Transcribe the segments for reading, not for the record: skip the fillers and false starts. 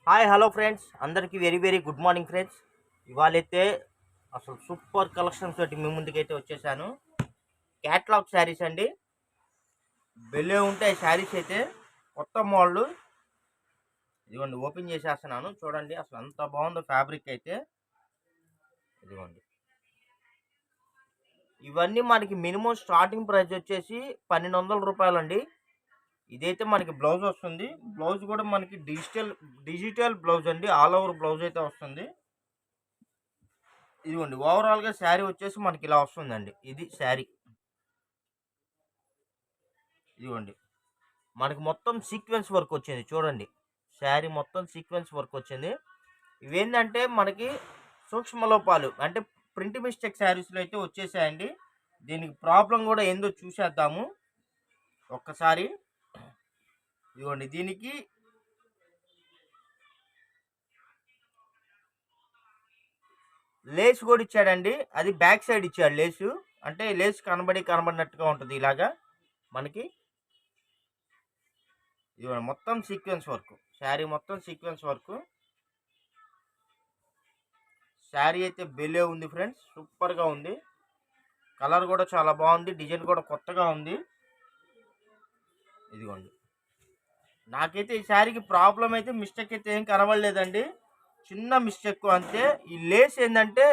Hi hello friends, అందరికీ very very good morning friends. ఇవాళైతే అసలు సూపర్ కలెక్షన్స్ తోటి మీ ముందుకైతే వచ్చేసాను. క్యాట్లాగ్ శారీస్ అండి, భలే ఉంటాయి శారీస్ అయితే. కొత్త మోడల్ ఇదిగోండి, ఓపెన్ చేసేస్తున్నాను చూడండి. అసలు అంత బాగుందో ఫ్యాబ్రిక్ అయితే. ఇదిగోండి, ఇవన్నీ మనకి మినిమం స్టార్టింగ్ ప్రైస్ వచ్చేసి 1200 రూపాయలు అండి. ఇదైతే మనకి బ్లౌజ్ వస్తుంది. బ్లౌజ్ కూడా మనకి డిజిటల్ బ్లౌజ్ అండి, ఆల్ ఓవర్ బ్లౌజ్ అయితే వస్తుంది. ఇదిగోండి, ఓవరాల్గా శారీ వచ్చేసి మనకి ఇలా వస్తుందండి. ఇది శారీ. ఇదిగోండి, మనకి మొత్తం సీక్వెన్స్ వర్క్ వచ్చింది చూడండి. శారీ మొత్తం సీక్వెన్స్ వర్క్ వచ్చింది. ఇవేంటంటే మనకి సూక్ష్మ లోపాలు అంటే ప్రింట్ మిస్టేక్ శారీస్లో అయితే వచ్చేసాయండి. దీనికి ప్రాబ్లం కూడా ఏందో చూసేద్దాము ఒక్కసారి. ఇదిగోండి, దీనికి లేస్ కూడా ఇచ్చాడండి. అది బ్యాక్ సైడ్ ఇచ్చాడు లేసు. అంటే లేస్ కనబడినట్టుగా ఉంటుంది ఇలాగా మనకి. ఇదిగోండి, మొత్తం సీక్వెన్స్ వర్క్, శారీ మొత్తం సీక్వెన్స్ వర్క్. శారీ అయితే బెలే ఉంది ఫ్రెండ్స్, సూపర్గా ఉంది. కలర్ కూడా చాలా బాగుంది, డిజైన్ కూడా కొత్తగా ఉంది. ఇదిగోండి, నాకైతే ఈ శారీకి ప్రాబ్లం అయితే మిస్టేక్ అయితే ఏం కనబడలేదండి. చిన్న మిస్టేక్ అంతే. ఈ లేస్ ఏంటంటే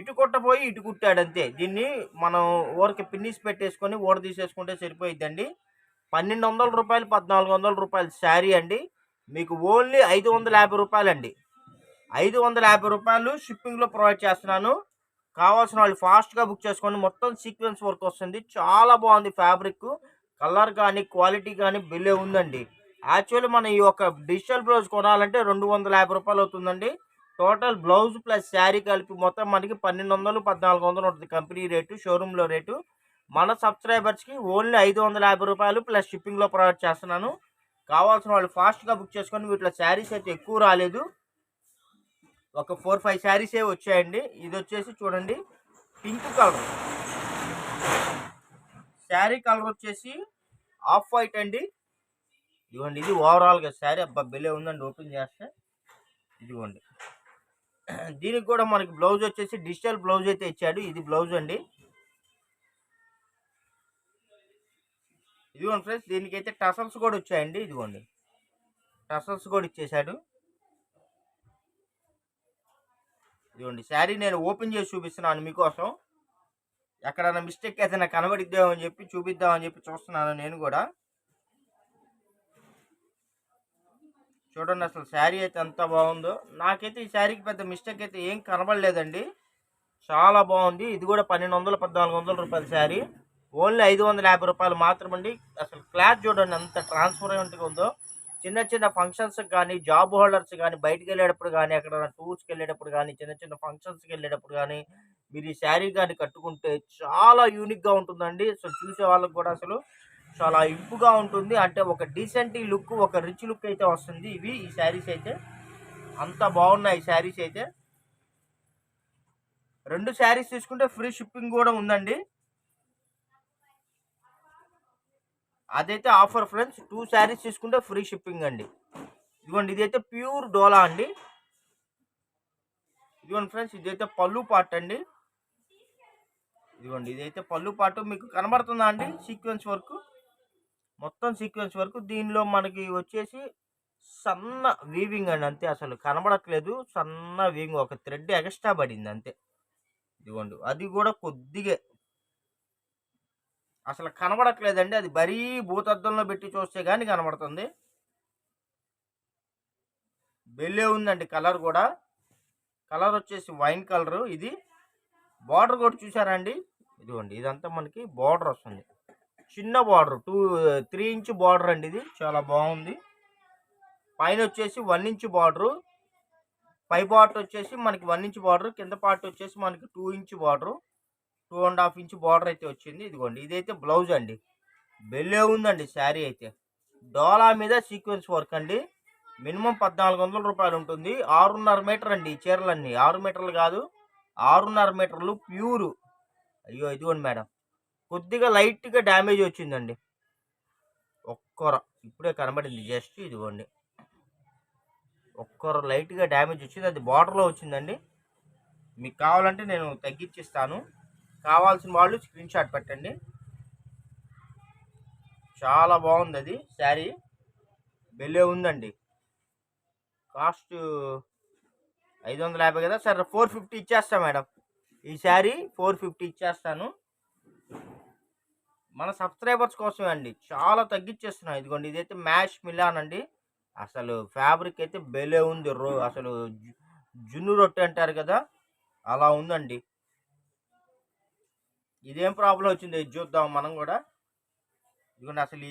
ఇటు కుట్టపోయి ఇటు కుట్టాడు అంతే. దీన్ని మనం ఊరికి పిన్నిస్ పెట్టేసుకొని ఊడ తీసేసుకుంటే సరిపోయిద్దండి. 1200 రూపాయలు 1400 రూపాయలు శారీ అండి. మీకు ఓన్లీ 550 రూపాయలు అండి. 550 రూపాయలు షిప్పింగ్లో ప్రొవైడ్ చేస్తున్నాను. కావాల్సిన వాళ్ళు ఫాస్ట్గా బుక్ చేసుకోండి. మొత్తం సీక్వెన్స్ వర్క్ వస్తుంది, చాలా బాగుంది ఫ్యాబ్రిక్. కలర్ కానీ క్వాలిటీ కానీ బిల్లే ఉందండి. యాక్చువల్లీ మనం ఈ యొక్క డిజిటల్ బ్లౌజ్ కొనాలంటే 250 రూపాయలు అవుతుందండి. టోటల్ బ్లౌజ్ ప్లస్ శారీ కలిపి మొత్తం మనకి 1200 1400 ఉంటుంది కంపెనీ రేటు, షోరూంలో రేటు. మన సబ్స్క్రైబర్స్కి ఓన్లీ 550 రూపాయలు ప్లస్ షిప్పింగ్లో ప్రొవైడ్ చేస్తున్నాను. కావాల్సిన వాళ్ళు ఫాస్ట్గా బుక్ చేసుకొని. వీటిలో శారీస్ అయితే ఎక్కువ రాలేదు, ఒక 4-5 శారీసే వచ్చాయండి. ఇది వచ్చేసి చూడండి, పింక్ కలర్ శారీ. కలర్ వచ్చేసి ఆఫ్ వైట్ అండి. ఇదిగోండి, ఇది ఓవరాల్గా శారీ. అబ్బా బెలే ఉందండి ఓపెన్ చేస్తే. ఇదిగోండి, దీనికి కూడా మనకి బ్లౌజ్ వచ్చేసి డిజిటల్ బ్లౌజ్ అయితే ఇచ్చాడు. ఇది బ్లౌజ్ అండి. ఇదిగోండి ఫ్రెండ్స్, దీనికైతే టసల్స్ కూడా వచ్చాయండి. ఇదిగోండి, టసల్స్ కూడా ఇచ్చేసాడు. ఇదిగోండి, శారీ నేను ఓపెన్ చేసి చూపిస్తున్నాను మీకోసం. ఎక్కడైనా మిస్టేక్ అయితే నాకు కనబడిద్దామని చెప్పి చూపిద్దామని చెప్పి చూస్తున్నాను నేను కూడా. చూడండి, అసలు శారీ అయితే ఎంత బాగుందో. నాకైతే ఈ శారీకి పెద్ద మిస్టేక్ అయితే ఏం కనబడలేదండి, చాలా బాగుంది. ఇది కూడా 1200 1400 రూపాయల శారీ. ఓన్లీ 550 రూపాయలు మాత్రమండి. అసలు క్లాత్ చూడండి ఎంత ట్రాన్స్పరెంట్గా ఉందో. చిన్న చిన్న ఫంక్షన్స్కి కానీ, జాబ్ హోల్డర్స్ కానీ, బయటకు వెళ్ళేటప్పుడు కానీ, ఎక్కడైనా టూర్స్కి వెళ్ళేటప్పుడు కానీ, చిన్న చిన్న ఫంక్షన్స్కి వెళ్ళేటప్పుడు కానీ మీరు ఈ శారీ కానీ కట్టుకుంటే చాలా యూనిక్గా ఉంటుందండి. అసలు చూసే వాళ్ళకి కూడా అసలు చాలా ఇంపుగా ఉంటుంది. అంటే ఒక డీసెంట్ లుక్, ఒక రిచ్ లుక్ అయితే వస్తుంది. ఈ శారీస్ అయితే అంత బాగున్నాయి. ఈ శారీస్ అయితే 2 శారీస్ తీసుకుంటే ఫ్రీ షిప్పింగ్ కూడా ఉందండి. అదైతే ఆఫర్ ఫ్రెండ్స్. 2 శారీస్ తీసుకుంటే ఫ్రీ షిప్పింగ్ అండి. ఇదిగోండి, ఇదైతే ప్యూర్ డోలా అండి. ఇదిగోండి ఫ్రెండ్స్, ఇదైతే పళ్ళు పార్ట్ అండి. ఇదిగోండి, ఇదైతే పళ్ళు పార్ట్. మీకు కనబడుతుందా అండి సీక్వెన్స్ వర్క్? మొత్తం సీక్వెన్స్ వర్క్. దీనిలో మనకి వచ్చేసి సన్న వీవింగ్ అండి అంతే. అసలు కనబడట్లేదు, సన్న వీవింగ్, ఒక థ్రెడ్ ఎక్స్ట్రా పడింది అంతే. ఇదిగోండి, అది కూడా కొద్దిగా అసలు కనబడట్లేదండి. అది మరీ భూతద్దంలో పెట్టి చూస్తే కానీ కనబడుతుంది. బెల్లే ఉందండి కలర్ కూడా. కలర్ వచ్చేసి వైన్ కలరు. ఇది బార్డర్ కూడా చూసారండి. ఇదిగోండి, ఇదంతా మనకి బార్డర్ వస్తుంది, చిన్న బార్డర్, 3 ఇంచ్ బార్డర్ అండి. ఇది చాలా బాగుంది. పైన వచ్చేసి 1 ఇంచ్ బార్డరు, పై పార్ట్ వచ్చేసి మనకి 1 ఇంచ్ బార్డర్, కింద పార్ట్ వచ్చేసి మనకి 2 ఇంచ్ బార్డరు, 2.5 ఇంచ్ బార్డర్ అయితే వచ్చింది. ఇదిగోండి, ఇదైతే బ్లౌజ్ అండి. బెల్లే ఉందండి శారీ అయితే. డోలా మీద సీక్వెన్స్ వర్క్ అండి. మినిమం 1400 రూపాయలు ఉంటుంది. 6.5 మీటర్ అండి ఈ చీరలన్నీ. 6 మీటర్లు కాదు, 6.5 మీటర్లు ప్యూరు. అయ్యో, ఇదిగోండి మేడం, కొద్దిగా లైట్గా డ్యామేజ్ వచ్చిందండి. ఒక్కర ఇప్పుడే కనబడింది జస్ట్. ఇదిగోండి, ఒక లైట్గా డ్యామేజ్ వచ్చింది, అది బార్డర్లో వచ్చిందండి. మీకు కావాలంటే నేను తగ్గించిస్తాను, కావాల్సిన వాళ్ళు స్క్రీన్ షాట్ పెట్టండి. చాలా బాగుంది అది శారీ, బెల్లే ఉందండి. కాస్ట్ 550 కదా, సరే 450 ఇచ్చేస్తా మేడం. ఈ శారీ 450 ఇచ్చేస్తాను, మన సబ్స్క్రైబర్స్ కోసమే అండి. చాలా తగ్గించేస్తున్నాను. ఇదిగోండి, ఇదైతే మ్యాష్ మిలాన్ అండి. అసలు ఫ్యాబ్రిక్ అయితే బెలే ఉంది. అసలు జున్ను రొట్టె అంటారు కదా, అలా ఉందండి. ఇదేం ప్రాబ్లం వచ్చింది, ఇది చూద్దాం మనం కూడా. ఇదిగోండి, అసలు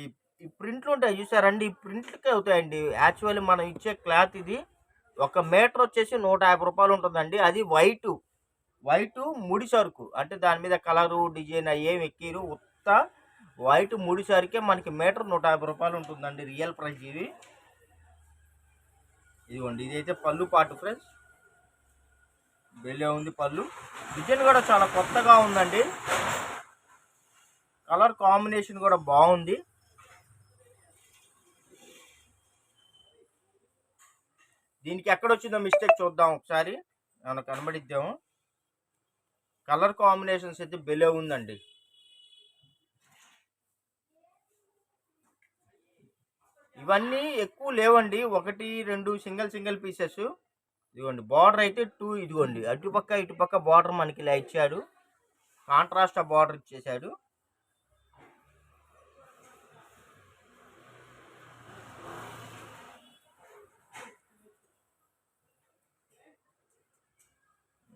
ఈ ప్రింట్లు ఉంటాయి చూసారండి, ఈ ప్రింట్లకే అవుతాయండి. యాక్చువల్లీ మనం ఇచ్చే క్లాత్ ఇది 1 మీటర్ వచ్చేసి 150 రూపాయలు ఉంటుందండి. అది వైట్ ముడి సరుకు, అంటే దాని మీద కలరు డిజైన్ ఏం ఎక్కిరు, ఉత్త వైట్ ముడి సరుకే మనకి మీటర్ 150 రూపాయలు ఉంటుందండి, రియల్ ప్రైస్ ఇది. ఇదిగోండి, ఇదైతే పళ్ళు పాటు ఫ్రెండ్స్, బెల్లే ఉంది పళ్ళు. డిజైన్ కూడా చాలా కొత్తగా ఉందండి, కలర్ కాంబినేషన్ కూడా బాగుంది. దీనికి ఎక్కడ వచ్చిందో మిస్టేక్ చూద్దాం ఒకసారి, ఏమైనా కనబడిద్దాము. కలర్ కాంబినేషన్స్ అయితే బెలే ఉందండి. ఇవన్నీ ఎక్కువ లేవండి, 1 2 సింగిల్ పీసెస్. ఇదిగోండి, బార్డర్ అయితే 2, ఇదిగోండి ఇటుపక్క బార్డర్ మనకి ఇలా ఇచ్చాడు, కాంట్రాస్ట్ బార్డర్ ఇచ్చేసాడు.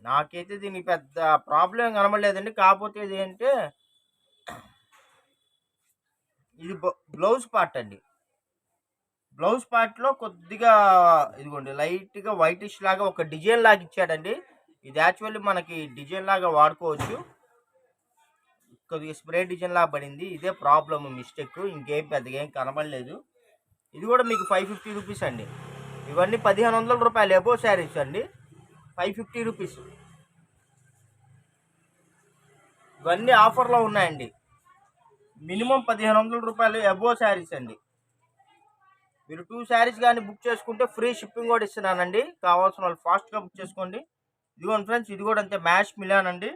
నాకైతే దీనికి పెద్ద ప్రాబ్లం కనబడలేదండి. కాకపోతే ఇది ఏంటంటే, ఇది బ్లౌజ్ పార్ట్ అండి. బ్లౌజ్ పార్ట్లో కొద్దిగా ఇదిగోండి లైట్గా వైటిష్ లాగా ఒక డిజైన్ లాగా ఇచ్చాడండి. ఇది యాక్చువల్లీ మనకి డిజైన్ లాగా వాడుకోవచ్చు, కొద్దిగా స్ప్రే డిజైన్ లాగా పడింది. ఇదే ప్రాబ్లమ్, మిస్టేక్, ఇంకేం పెద్దగా ఏం కనబడలేదు. ఇది కూడా మీకు 550 రూపీస్ అండి. ఇవన్నీ 1500 రూపాయలు ఎబో శారీస్ అండి, 550 రూపీస్. ఇవన్నీ ఆఫర్లో ఉన్నాయండి. మినిమం 1500 రూపాయలు ఎబో శారీస్ అండి. మీరు 2 శారీస్ కానీ బుక్ చేసుకుంటే ఫ్రీ షిప్పింగ్ కూడా ఇస్తున్నానండి, కావాల్సిన వాళ్ళు ఫాస్ట్గా బుక్ చేసుకోండి. ఇదిగోండి ఫ్రెండ్స్, ఇది కూడా అంతే, మ్యాష్ మిలాన్ అండి.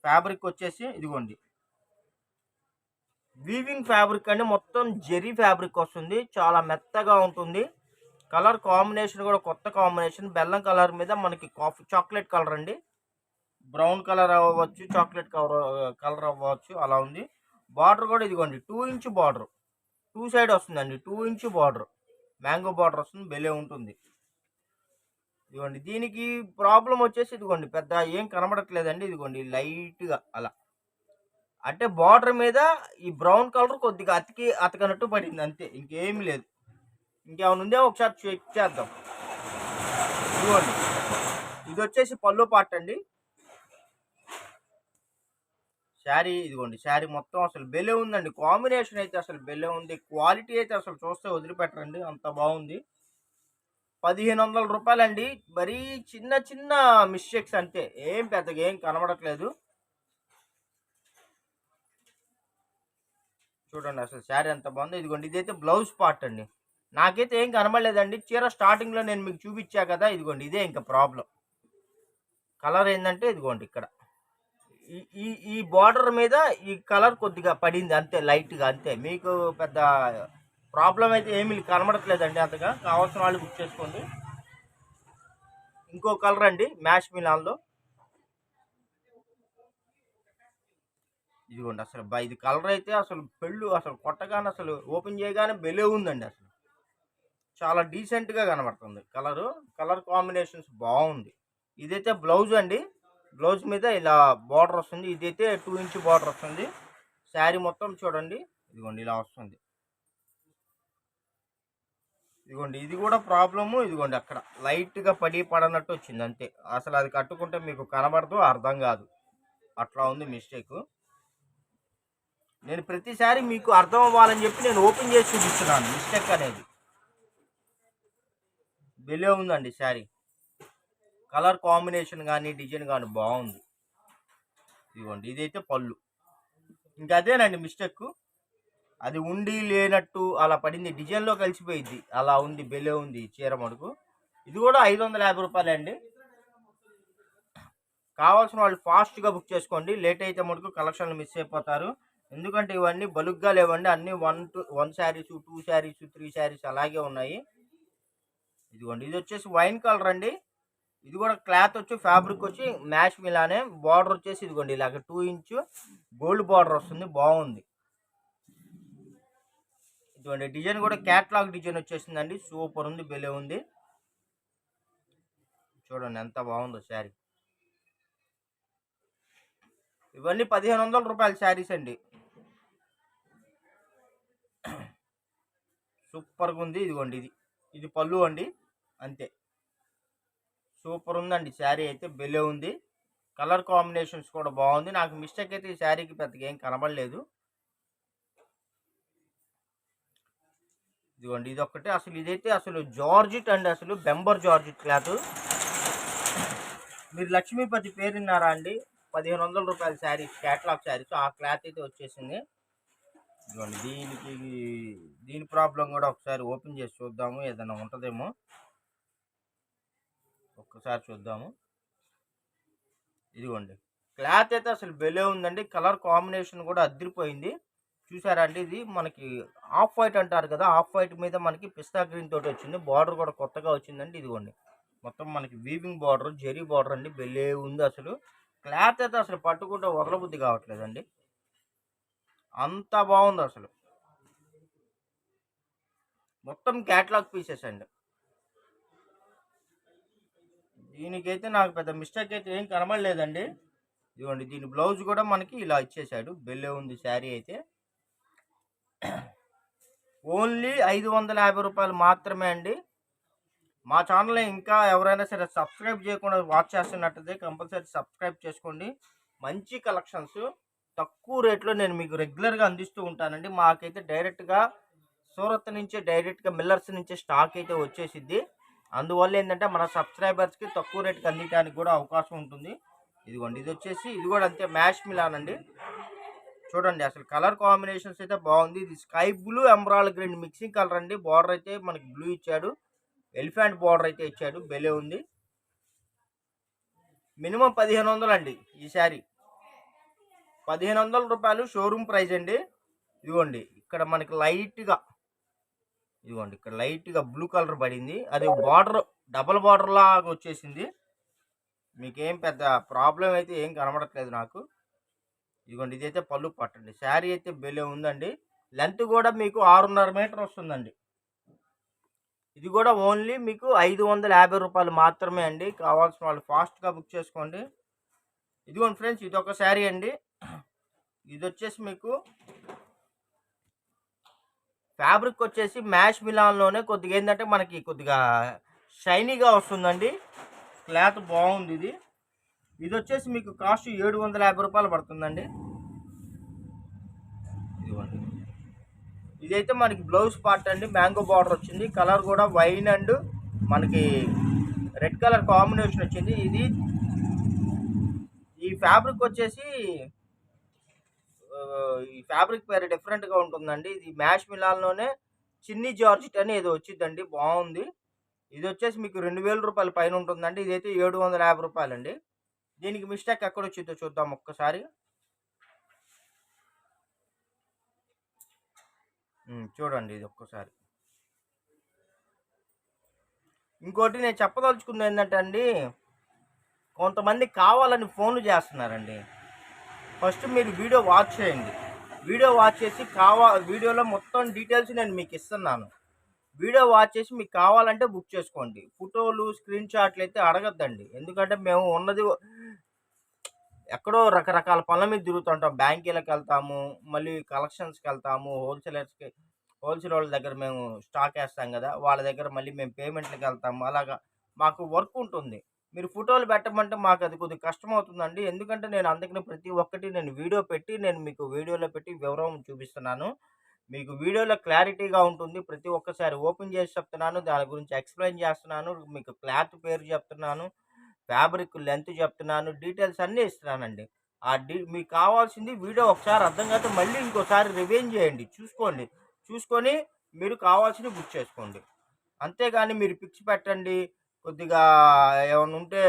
ఫ్యాబ్రిక్ వచ్చేసి ఇదిగోండి, వీవింగ్ ఫ్యాబ్రిక్ అండి, మొత్తం జెరీ ఫ్యాబ్రిక్ వస్తుంది, చాలా మెత్తగా ఉంటుంది. కలర్ కాంబినేషన్ కూడా కొత్త కాంబినేషన్, బెల్లం కలర్ మీద మనకి చాక్లెట్ కలర్ అండి. బ్రౌన్ కలర్ అవ్వచ్చు, చాక్లెట్ కలర్ అవ్వచ్చు, అలా ఉంది. బార్డర్ కూడా ఇదిగోండి 2 ఇంచ్ బార్డర్, 2 సైడ్ వస్తుందండి, 2 ఇంచ్ బార్డర్, మ్యాంగో బార్డర్ వస్తుంది, బెలే ఉంటుంది. ఇదిగోండి, దీనికి ప్రాబ్లం వచ్చేసి ఇదిగోండి పెద్ద ఏం కనబడట్లేదండి. ఇదిగోండి లైట్గా అలా, అంటే బార్డర్ మీద ఈ బ్రౌన్ కలర్ కొద్దిగా అతకనట్టు పడింది అంతే, ఇంకేమీ లేదు. ఇంకేమైనా ఉందే ఒకసారి చెక్ చేద్దాం. ఇదిగోండి, ఇది వచ్చేసి పళ్ళు పార్ట్ అండి. శారీ ఇదిగోండి, శారీ మొత్తం అసలు బెలే ఉందండి. కాంబినేషన్ అయితే అసలు బెలే ఉంది, క్వాలిటీ అయితే అసలు చూస్తే వదిలిపెట్టరండి, అంత బాగుంది. 1500 రూపాయలండి. మరీ చిన్న మిస్టేక్స్ అంతే, ఏం పెద్దగా ఏం కనబడట్లేదు. చూడండి అసలు శారీ ఎంత బాగుందో. ఇదిగోండి, ఇదైతే బ్లౌజ్ పార్ట్ అండి. నాకైతే ఏం కనబడలేదండి, చీర స్టార్టింగ్లో నేను మీకు చూపించా కదా, ఇదిగోండి ఇదే ఇంకా ప్రాబ్లం. కలర్ ఏంటంటే ఇదిగోండి ఇక్కడ ఈ బార్డర్ మీద ఈ కలర్ కొద్దిగా పడింది అంతే, లైట్గా అంతే. మీకు పెద్ద ప్రాబ్లం అయితే ఏమీ కనబడట్లేదండి అంతగా, కావాల్సిన వాళ్ళు బుక్ చేసుకోండి. ఇంకో కలర్ అండి, మ్యాష్ మిలాన్లో. ఇదిగోండి అసలు ఇది కలర్ అయితే అసలు అసలు కొట్టగానే అసలు ఓపెన్ చేయగానే బెలే ఉందండి. అసలు చాలా డీసెంట్గా కనబడుతుంది, కలర్ కాంబినేషన్స్ బాగుంది. ఇదైతే బ్లౌజ్ అండి, బ్లౌజ్ మీద ఇలా బార్డర్ వస్తుంది. ఇదైతే 2 ఇంచ్ బార్డర్ వస్తుంది. శారీ మొత్తం చూడండి, ఇదిగోండి ఇలా వస్తుంది. ఇదిగోండి, ఇది కూడా ప్రాబ్లము. ఇదిగోండి అక్కడ లైట్గా పడనట్టు వచ్చింది అంతే, అసలు అది కట్టుకుంటే మీకు కనబడదు, అర్థం కాదు, అట్లా ఉంది మిస్టేక్. నేను ప్రతిసారి మీకు అర్థం అవ్వాలని చెప్పి నేను ఓపెన్ చేసి చూపిస్తున్నాను మిస్టేక్ అనేది. బెలే ఉందండి శారీ, కలర్ కాంబినేషన్ కానీ డిజైన్ కానీ బాగుంది. ఇదిగోండి, ఇదైతే పళ్ళు. ఇంకా అదేనండి మిస్టేక్, అది ఉండి లేనట్టు అలా పడింది, డిజైన్లో కలిసిపోయింది, అలా ఉంది, బెలే ఉంది చీర మడుగు. ఇది కూడా 550 రూపాయలే అండి. కావాల్సిన వాళ్ళు ఫాస్ట్గా బుక్ చేసుకోండి. లేట్ అయితే మటుకు కలెక్షన్లు మిస్ అయిపోతారు. ఎందుకంటే ఇవన్నీ బలుగ్గా లేవండి. అన్నీ 1 శారీస్, 2 శారీస్, 3 శారీస్ అలాగే ఉన్నాయి. ఇదిగోండి, ఇది వచ్చేసి వైన్ కలర్ అండి. ఇది కూడా క్లాత్ వచ్చి ఫ్యాబ్రిక్ వచ్చి మ్యాష్ మిలానే. బార్డర్ వచ్చేసి ఇదిగోండి ఇలాగ 2 ఇంచ్ గోల్డ్ బార్డర్ వస్తుంది, బాగుంది. ఇదిగోండి డిజైన్ కూడా క్యాట్లాగ్ డిజైన్ వచ్చేసిందండి. సూపర్ ఉంది, బెలే ఉంది. చూడండి ఎంత బాగుందో శారీ. ఇవన్నీ 1500 రూపాయల శారీస్ అండి. సూపర్గా ఉంది. ఇదిగోండి ఇది పళ్ళు అండి, అంతే. సూపర్ ఉందండి శారీ అయితే, బెలే ఉంది. కలర్ కాంబినేషన్స్ కూడా బాగుంది. నాకు మిస్టేక్ అయితే ఈ శారీకి పెద్దగా ఏం కనబడలేదు. ఇదిగోండి ఇది ఒక్కటే. అసలు ఇదైతే అసలు జార్జిట్ అండి, అసలు బెంబర్ జార్జిట్ క్లాత్. మీరు లక్ష్మీపతి పేరు విన్నారా అండి? 1500 రూపాయల శారీస్, క్యాట్లాగ్ శారీస్. ఆ క్లాత్ అయితే వచ్చేసింది. ఇదిగోండి దీని ప్రాబ్లం కూడా ఒకసారి ఓపెన్ చేసి చూద్దాము, ఏదైనా ఉంటుందేమో. ఒక్కసారి చూద్దాము. ఇదిగోండి క్లాత్ అయితే అసలు బెలే ఉందండి. కలర్ కాంబినేషన్ కూడా అదిరిపోయింది. చూసారా అండి? ఇది మనకి ఆఫ్ వైట్ అంటారు కదా, ఆఫ్ వైట్ మీద మనకి పిస్తా గ్రీన్ తోటి వచ్చింది. బార్డర్ కూడా కొత్తగా వచ్చిందండి. ఇదిగోండి మొత్తం మనకి వీవింగ్ బార్డర్, జెరీ బార్డర్ అండి, బెలే ఉంది. అసలు క్లాత్ అయితే అసలు పట్టుకుంటే వదలబుద్ధి కావట్లేదండి, అంత బాగుంది అసలు. మొత్తం క్యాట్లాగ్ పీసెస్ అండి. దీనికైతే నాకు పెద్ద మిస్టేక్ అయితే ఏం కనబడలేదండి. ఇదిగోండి దీని బ్లౌజ్ కూడా మనకి ఇలా ఇచ్చేసాడు, బెల్లే ఉంది శారీ అయితే. ఓన్లీ 550 రూపాయలు మాత్రమే అండి. మా ఛానల్ ఇంకా ఎవరైనా సరే సబ్స్క్రైబ్ చేయకుండా వాచ్ చేస్తున్నట్టయితే కంపల్సరీ సబ్స్క్రైబ్ చేసుకోండి. మంచి కలెక్షన్స్ తక్కువ రేట్లో నేను మీకు రెగ్యులర్గా అందిస్తూ ఉంటానండి. మాకైతే డైరెక్ట్గా సూరత్ నుంచి, డైరెక్ట్గా మిల్లర్స్ నుంచి స్టాక్ అయితే వచ్చేసిద్ది. అందువల్ల ఏంటంటే మన సబ్స్క్రైబర్స్కి తక్కువ రేటుకి అందించడానికి కూడా అవకాశం ఉంటుంది. ఇదిగోండి ఇది వచ్చేసి ఇది కూడా అంతే, మ్యాష్ మిలాన్ అండి. చూడండి అసలు కలర్ కాంబినేషన్స్ అయితే బాగుంది. ఇది sky blue emerald green mixing colour అండి. బార్డర్ అయితే మనకి బ్లూ ఇచ్చాడు, ఎలిఫెంట్ బార్డర్ అయితే ఇచ్చాడు, బెలే ఉంది. మినిమం 1500 అండి ఈ శారీ. 1500 రూపాయలు షోరూమ్ ప్రైస్ అండి. ఇదిగోండి ఇక్కడ మనకి లైట్గా, ఇదిగోండి ఇక్కడ లైట్గా బ్లూ కలర్ పడింది. అది బార్డర్ డబల్ బార్డర్ లాగా వచ్చేసింది. మీకేం పెద్ద ప్రాబ్లం అయితే ఏం కనబడట్లేదు నాకు. ఇదిగోండి ఇదైతే పళ్ళు పట్టండి. శారీ అయితే బెలే ఉందండి. లెంత్ కూడా మీకు 6.5 మీటర్ వస్తుందండి. ఇది కూడా ఓన్లీ మీకు 550 రూపాయలు మాత్రమే అండి. కావాల్సిన వాళ్ళు ఫాస్ట్గా బుక్ చేసుకోండి. ఇదిగోండి ఫ్రెండ్స్, ఇది ఒక శారీ అండి. ఇది వచ్చేసి మీకు ఫ్యాబ్రిక్ వచ్చేసి మ్యాష్ మిలాన్లోనే కొద్దిగా ఏంటంటే మనకి కొద్దిగా షైనీగా వస్తుందండి. క్లాత్ బాగుంది. ఇది వచ్చేసి మీకు కాస్ట్ 750 రూపాయలు పడుతుందండి. ఇదిగోండి ఇదైతే మనకి బ్లౌజ్ పార్ట్ అండి. మ్యాంగో బార్డర్ వచ్చింది. కలర్ కూడా వైన్ అండ్ మనకి రెడ్ కలర్ కాంబినేషన్ వచ్చింది. ఈ ఫ్యాబ్రిక్ వచ్చేసి ఈ ఫ్యాబ్రిక్ పేరు డిఫరెంట్గా ఉంటుందండి. ఇది మ్యాష్ మిలాన్లోనే చిన్ని జార్జిట్ అని ఏదో వచ్చిందండి, బాగుంది. ఇది వచ్చేసి మీకు 2000 రూపాయల పైన ఉంటుందండి. ఇదైతే 750 రూపాయలు అండి. దీనికి మిస్టేక్ ఎక్కడ వచ్చిందో చూద్దాం ఒక్కసారి. చూడండి ఇది ఒక్కసారి. ఇంకోటి నేను చెప్పదలుచుకుంది ఏంటంటే అండి, కొంతమంది కావాలని ఫోన్లు చేస్తున్నారండి. ఫస్ట్ మీరు వీడియో వాచ్ చేయండి. వీడియో వాచ్ చేసి వీడియోలో మొత్తం డీటెయిల్స్ నేను మీకు ఇస్తున్నాను. వీడియో వాచ్ చేసి మీకు కావాలంటే బుక్ చేసుకోండి. ఫోటోలు, స్క్రీన్ షాట్లు అయితే అడగద్దండి. ఎందుకంటే మేము ఉన్నది ఎక్కడో రకరకాల పనుల మీద తిరుగుతుంటాం. బ్యాంకీలకు వెళ్తాము, మళ్ళీ కలెక్షన్స్కి వెళ్తాము, హోల్సేల్ వాళ్ళ దగ్గర మేము స్టాక్ వేస్తాం కదా, వాళ్ళ దగ్గర మళ్ళీ మేము పేమెంట్లకు వెళ్తాము. అలాగా మాకు వర్క్ ఉంటుంది. మీరు ఫోటోలు పెట్టమంటే మాకు అది కొద్దిగా కష్టం అవుతుందండి. ఎందుకంటే నేను అందుకని ప్రతి ఒక్కటి నేను వీడియో పెట్టి నేను మీకు వీడియోలో పెట్టి వివరం చూపిస్తున్నాను. మీకు వీడియోలో క్లారిటీగా ఉంటుంది. ప్రతి ఒక్కసారి ఓపెన్ చేసి చెప్తున్నాను, దాని గురించి ఎక్స్ప్లెయిన్ చేస్తున్నాను, మీకు క్లాత్ పేరు చెప్తున్నాను, ఫ్యాబ్రిక్ లెంత్ చెప్తున్నాను, డీటెయిల్స్ అన్నీ ఇస్తున్నానండి. మీకు కావాల్సింది వీడియో ఒకసారి అర్థం కాకపోతే మళ్ళీ ఇంకోసారి రివైండ్ చేయండి, చూసుకొని మీరు కావాల్సింది బుక్ చేసుకోండి. అంతేగాని మీరు పిక్స్ పెట్టండి, కొద్దిగా ఏమన్నా ఉంటే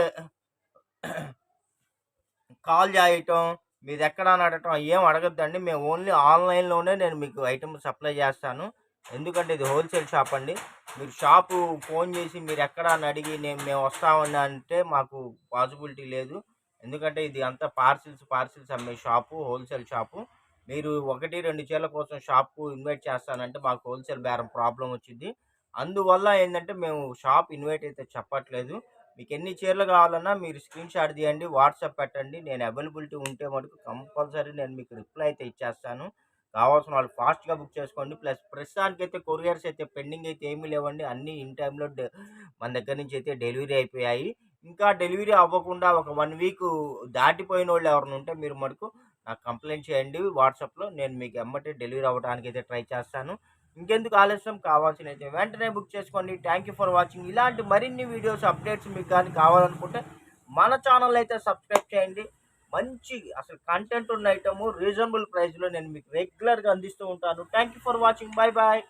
కాల్ చేయటం, మీదెక్కడ అని అడగటం ఏం అడగొద్దండి. మేము ఓన్లీ ఆన్‌లైన్‌లోనే నేను మీకు ఐటెమ్ సప్లై చేస్తాను. ఎందుకంటే ఇది హోల్‌సేల్ షాప్ అండి. మీరు షాపు ఫోన్ చేసి మీరెక్కడ అని అడిగి మేము వస్తామండి అంటే మాకు పాసిబిలిటీ లేదు. ఎందుకంటే ఇది అంతా పార్సిల్స్ అమ్మే షాపు, హోల్‌సేల్ షాపు. మీరు 1, 2 చీరల కోసం షాప్‌కు ఇన్వైట్ చేస్తానంటే మాకు హోల్‌సేల్ బేరం ప్రాబ్లమ్ వచ్చిద్ది. అందువల్ల ఏందంటే మేము షాప్ ఇన్వైట్ అయితే చెప్పట్లేదు. మీకెన్ని చీరలు కావాలన్నా మీరు స్క్రీన్ షాట్ తీయండి. వాట్సాప్ పెట్టండి. నేను అవైలబిలిటీ ఉంటే మటుకు కంపల్సరీ నేను మీకు రిప్లై అయితే ఇచ్చేస్తాను. కావాల్సిన వాళ్ళు ఫాస్ట్‌గా బుక్ చేసుకోండి. ప్లస్ ప్రస్తుతానికైతే కొరియర్స్ అయితే పెండింగ్ అయితే ఏమీ లేవండి. అన్నీ ఇన్ టైమ్‌లో మన దగ్గర నుంచి అయితే డెలివరీ అయిపోయాయి. ఇంకా డెలివరీ అవ్వకుండా ఒక 1 వీక్ దాటిపోయినోళ్ళు ఎవరైనా ఉంటే మీరు మటుకు నాకు కంప్లెయింట్ చేయండి వాట్సాప్‌లో. నేను మీకు ఎమ్మటే డెలివరీ అవ్వడానికైతే ట్రై చేస్తాను. ఇంకెందుకు ఆలస్యం, కావాల్సినైతే వెంటనే బుక్ చేసుకోండి. Thank you for watching. ఇలాంటి మరిన్ని వీడియోస్ అప్డేట్స్ మీకు కానీ కావాలనుకుంటే మన ఛానల్ అయితే సబ్స్క్రైబ్ చేయండి. మంచి అసలు కంటెంట్ ఉన్న ఐటము రీజనబుల్ ప్రైస్‌లో నేను మీకు రెగ్యులర్‌గా అందిస్తూ ఉంటాను. Thank you for watching. Bye bye.